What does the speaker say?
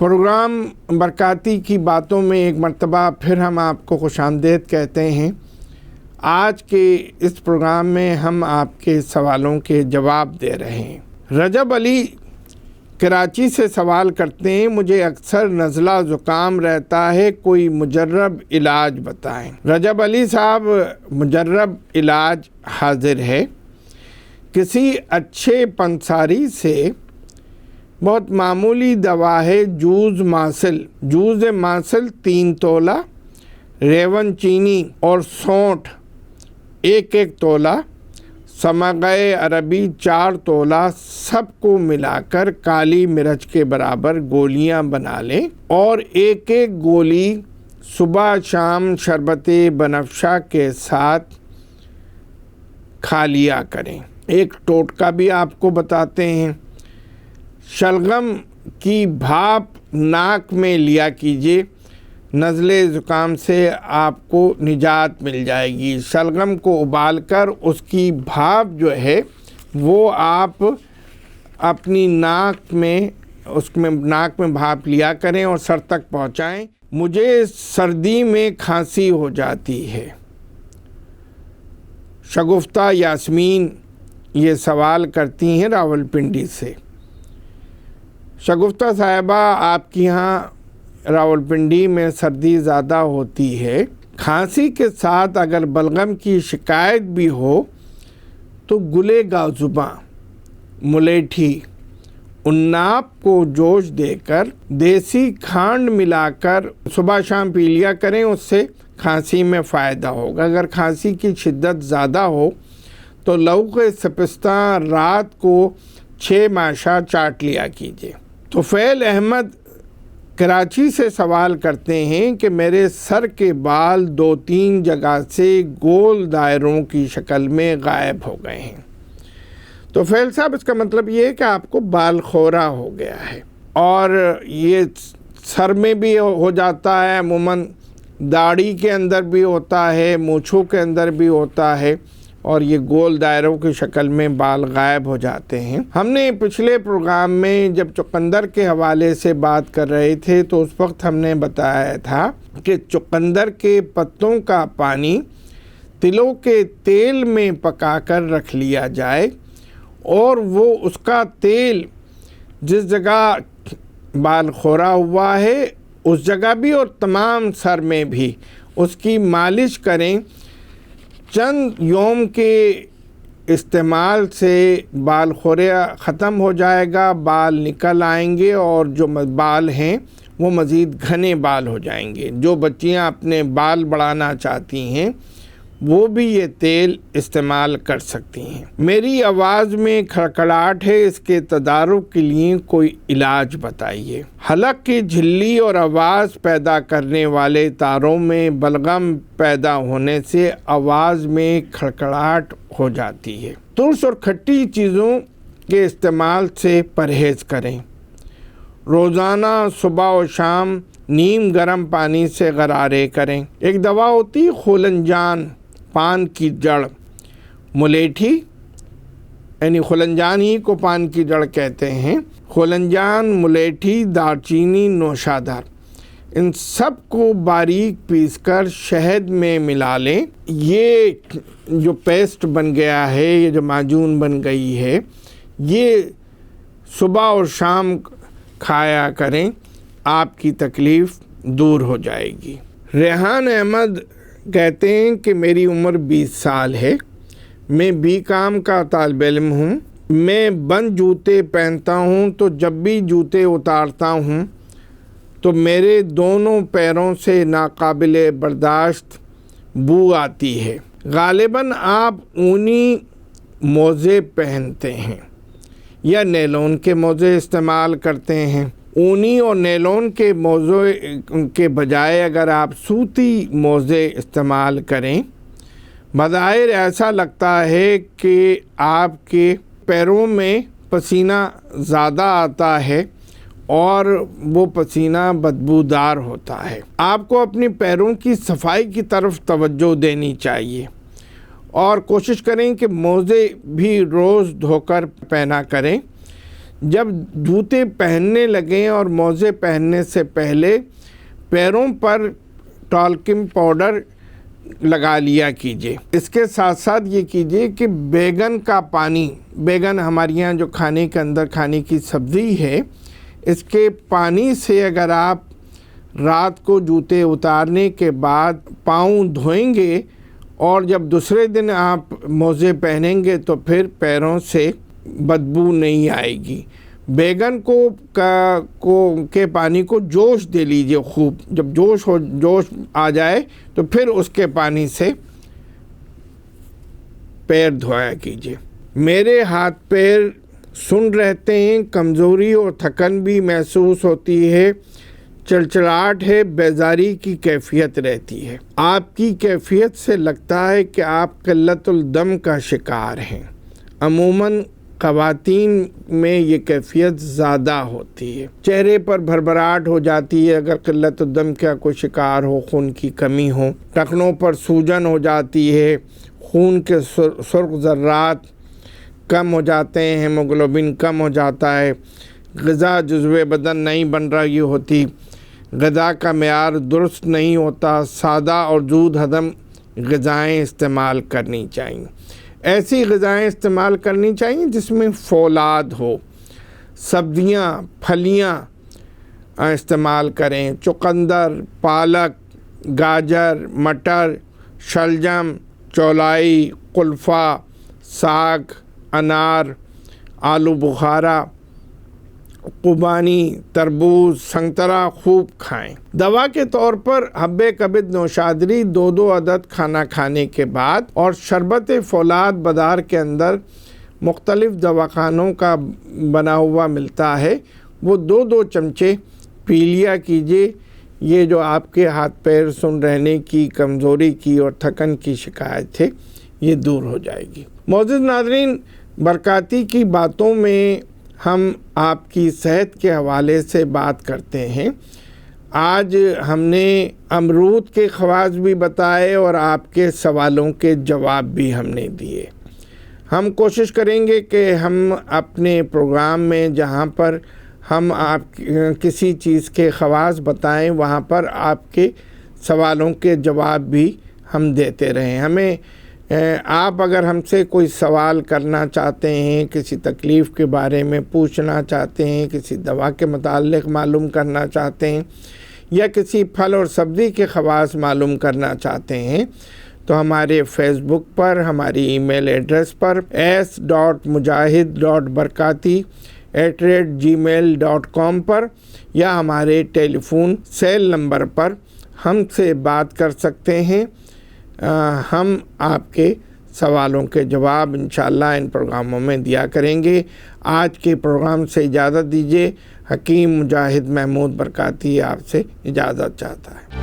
Programme برکاتی کی باتوں میں ایک مرتبہ پھر ہم آپ کو خوش آمدید کہتے ہیں۔ آج کے اس پروگرام میں ہم آپ کے سوالوں کے جواب دے رہے ہیں۔ رجب علی کراچی سے سوال کرتے ہیں، مجھے اکثر نزلہ زکام رہتا ہے، کوئی مجرب علاج بتائیں۔ رجب علی صاحب، مجرب علاج حاضر ہے۔ کسی اچھے پنساری سے بہت معمولی دوا ہے جوز ماسل 3 تولہ، ریون چینی اور سونٹھ 1 تولہ، سمغہ عربی 4 تولہ، سب کو ملا کر کالی مرچ کے برابر گولیاں بنا لیں اور 1 گولی صبح شام شربت بنفشہ کے ساتھ کھا لیا کریں۔ ایک ٹوٹکا بھی آپ کو بتاتے ہیں۔ شلغم کی بھاپ ناک میں لیا کیجیے، نزلے زکام سے آپ کو نجات مل جائے گی۔ شلغم کو ابال کر اس کی بھاپ جو ہے وہ آپ اپنی ناک میں بھاپ لیا کریں اور سر تک پہنچائیں۔ مجھے سردی میں کھانسی ہو جاتی ہے۔ شگفتہ یاسمین یہ سوال کرتی ہیں راولپنڈی سے۔ شگفتہ صاحبہ، آپ کی ہاں راولپنڈی میں سردی زیادہ ہوتی ہے، کھانسی کے ساتھ اگر بلغم کی شکایت بھی ہو تو گلے گازباں، ملیٹھی، عناب کو جوش دے کر دیسی کھانڈ ملا کر صبح شام پی لیا کریں، اس سے کھانسی میں فائدہ ہوگا۔ اگر کھانسی کی شدت زیادہ ہو تو لوگ سپستہ رات کو 6 ماشا چاٹ لیا کیجیے۔ طفیل احمد کراچی سے سوال کرتے ہیں کہ میرے سر کے بال 2-3 جگہ سے گول دائروں کی شکل میں غائب ہو گئے ہیں۔ طفیل صاحب، اس کا مطلب یہ ہے کہ آپ کو بال خورا ہو گیا ہے، اور یہ سر میں بھی ہو جاتا ہے، عموماً داڑھی کے اندر بھی ہوتا ہے، مونچھوں کے اندر بھی ہوتا ہے، اور یہ گول دائروں کی شکل میں بال غائب ہو جاتے ہیں۔ ہم نے پچھلے پروگرام میں جب چقندر کے حوالے سے بات کر رہے تھے تو اس وقت ہم نے بتایا تھا کہ چقندر کے پتوں کا پانی تلوں کے تیل میں پکا کر رکھ لیا جائے، اور وہ اس کا تیل جس جگہ بال خورا ہوا ہے اس جگہ بھی اور تمام سر میں بھی اس کی مالش کریں۔ چند یوم کے استعمال سے بال خورا ختم ہو جائے گا، بال نکل آئیں گے، اور جو بال ہیں وہ مزید گھنے بال ہو جائیں گے۔ جو بچیاں اپنے بال بڑھانا چاہتی ہیں وہ بھی یہ تیل استعمال کر سکتی ہیں۔ میری آواز میں کھڑکھڑاہٹ ہے، اس کے تدارک کے لیے کوئی علاج بتائیے۔ حلق کی جھلی اور آواز پیدا کرنے والے تاروں میں بلغم پیدا ہونے سے آواز میں کھڑکھڑاہٹ ہو جاتی ہے۔ ترش اور کھٹی چیزوں کے استعمال سے پرہیز کریں۔ روزانہ صبح و شام نیم گرم پانی سے غرارے کریں۔ ایک دوا ہوتی خولنجان، پان کی جڑ، ملیٹھی، یعنی خولنجان ہی کو پان کی جڑ کہتے ہیں، خولنجان، ملیٹھی، دار چینی، نوشادر، ان سب کو باریک پیس کر شہد میں ملا لیں۔ یہ جو پیسٹ بن گیا ہے، یہ جو معجون بن گئی ہے، یہ صبح اور شام کھایا کریں، آپ کی تکلیف دور ہو جائے گی۔ ریحان احمد کہتے ہیں کہ میری عمر 20 سال ہے، میں BCom کا طالب علم ہوں، میں بند جوتے پہنتا ہوں تو جب بھی جوتے اتارتا ہوں تو میرے دونوں پیروں سے ناقابل برداشت بو آتی ہے۔ غالباً آپ اونی موزے پہنتے ہیں یا نیلون کے موزے استعمال کرتے ہیں۔ اونی اور نیلون کے موزے کے بجائے اگر آپ سوتی موزے استعمال کریں، بظاہر ایسا لگتا ہے کہ آپ کے پیروں میں پسینہ زیادہ آتا ہے اور وہ پسینہ بدبودار ہوتا ہے۔ آپ کو اپنی پیروں کی صفائی کی طرف توجہ دینی چاہیے اور کوشش کریں کہ موزے بھی روز دھو کر پہنا کریں۔ جب جوتے پہننے لگیں اور موزے پہننے سے پہلے پیروں پر ٹالکم پاؤڈر لگا لیا کیجیے۔ اس کے ساتھ ساتھ یہ کیجیے کہ بیگن کا پانی، بیگن ہمارے یہاں جو کھانے کے اندر کھانے کی سبزی ہے، اس کے پانی سے اگر آپ رات کو جوتے اتارنے کے بعد پاؤں دھوئیں گے اور جب دوسرے دن آپ موزے پہنیں گے تو پھر پیروں سے بدبو نہیں آئے گی۔ بیگن کے پانی کو جوش دے لیجئے خوب، جب جوش آ جائے تو پھر اس کے پانی سے پیر دھویا کیجئے۔ میرے ہاتھ پیر سن رہتے ہیں، کمزوری اور تھکن بھی محسوس ہوتی ہے، چڑچڑاہٹ ہے، بیزاری کی کیفیت رہتی ہے۔ آپ کی کیفیت سے لگتا ہے کہ آپ قلت الدم کا شکار ہیں۔ عموماً خواتین میں یہ کیفیت زیادہ ہوتی ہے۔ چہرے پر بھربھراہٹ ہو جاتی ہے اگر قلت الدم کا کوئی شکار ہو، خون کی کمی ہو۔ ٹخنوں پر سوجن ہو جاتی ہے، خون کے سرخ ذرات کم ہو جاتے ہیں، ہیموگلوبن کم ہو جاتا ہے، غذا جزوِ بدن نہیں بن رہی ہوتی، غذا کا معیار درست نہیں ہوتا، سادہ اور زود ہضم غذائیں استعمال کرنی چاہیے۔ ایسی غذائیں استعمال کرنی چاہیے جس میں فولاد ہو، سبزیاں پھلیاں استعمال کریں، چقندر، پالک، گاجر، مٹر، شلجم، چولائی، قلفہ، ساگ، انار، آلو بخارا، قبانی، تربوز، سنگترا خوب کھائیں۔ دوا کے طور پر حبِ کبد نوشادری 2 عدد کھانا کھانے کے بعد اور شربت فولاد بازار کے اندر مختلف دواخانوں کا بنا ہوا ملتا ہے، وہ 2 چمچے پی لیا کیجیے۔ یہ جو آپ کے ہاتھ پیر سن رہنے کی، کمزوری کی اور تھکن کی شکایت ہے، یہ دور ہو جائے گی۔ معزز ناظرین، برکاتی کی باتوں میں ہم آپ کی صحت کے حوالے سے بات کرتے ہیں۔ آج ہم نے امرود کے خواص بھی بتائے اور آپ کے سوالوں کے جواب بھی ہم نے دیے۔ ہم کوشش کریں گے کہ ہم اپنے پروگرام میں جہاں پر ہم آپ کسی چیز کے خواص بتائیں، وہاں پر آپ کے سوالوں کے جواب بھی ہم دیتے رہیں۔ ہمیں آپ اگر ہم سے کوئی سوال کرنا چاہتے ہیں، کسی تکلیف کے بارے میں پوچھنا چاہتے ہیں، کسی دوا کے متعلق معلوم کرنا چاہتے ہیں یا کسی پھل اور سبزی کے خواص معلوم کرنا چاہتے ہیں تو ہمارے فیس بک پر، ہماری ای میل ایڈریس پر s.mujahid.barkati@gmail.com پر یا ہمارے ٹیلی فون سیل نمبر پر ہم سے بات کر سکتے ہیں۔ ہم آپ کے سوالوں کے جواب انشاءاللہ ان پروگراموں میں دیا کریں گے۔ آج کے پروگرام سے اجازت دیجیے۔ حکیم مجاہد محمود برکاتی آپ سے اجازت چاہتا ہے۔